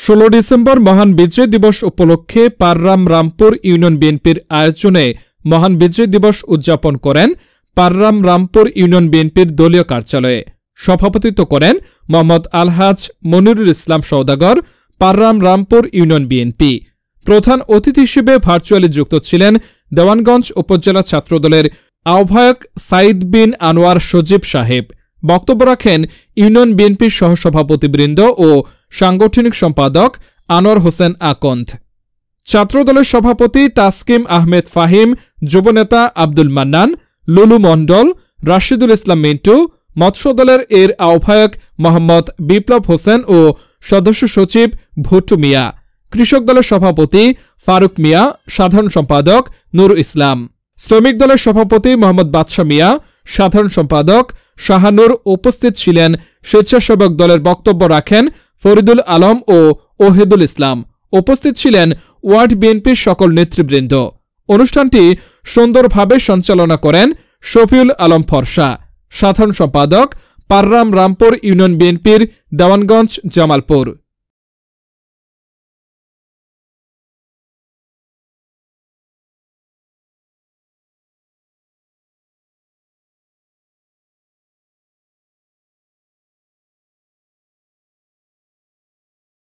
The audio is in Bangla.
16 ডিসেম্বর মহান বিজয় দিবস উপলক্ষে পাররাম রামপুর ইউনিয়ন বিএনপির আয়োজনে মহান বিজয় দিবস উদযাপন করেন পাররাম রামপুর ইউনিয়ন বিএনপির দলীয় কার্যালয়ে। সভাপতিত্ব করেন মোহাম্মদ আলহাজ মনিরুল ইসলাম সওদাগর, পাররাম রামপুর ইউনিয়ন বিএনপি। প্রধান অতিথি হিসেবে ভার্চুয়ালি যুক্ত ছিলেন দেওয়ানগঞ্জ উপজেলা ছাত্রদলের আহ্বায়ক সাইদ বিন আনোয়ার সজীব সাহেব। বক্তব্য রাখেন ইউনিয়ন বিএনপির সহসভাপতিবৃন্দ ও সাংগঠনিক সম্পাদক আনোয়ার হোসেন আকন্দ। ছাত্রদলের সভাপতি তাসকিম আহমেদ ফাহিম, যুবনেতা আব্দুল মান্নান, লুলু মণ্ডল, রাশিদুল ইসলাম মিন্টু, মৎস্য দলের এর আহ্বায়ক মোহাম্মদ বিপ্লব হোসেন ও সদস্য সচিব ভুট্টু মিয়া, কৃষক দলের সভাপতি ফারুক মিয়া, সাধারণ সম্পাদক নুর ইসলাম, শ্রমিক দলের সভাপতি মোহাম্মদ বাদশা মিয়া, সাধারণ সম্পাদক শাহানুর। উপস্থিত ছিলেন স্বেচ্ছাসেবক দলের বক্তব্য রাখেন ফরিদুল আলম ও ওহিদুল ইসলাম। উপস্থিত ছিলেন ওয়ার্ড বিএনপির সকল নেতৃবৃন্দ। অনুষ্ঠানটি সুন্দরভাবে সঞ্চালনা করেন শফিউল আলম ফরসা, সাধারণ সম্পাদক পাররাম রামপুর ইউনিয়ন বিএনপির দেওয়ানগঞ্জ জামালপুর।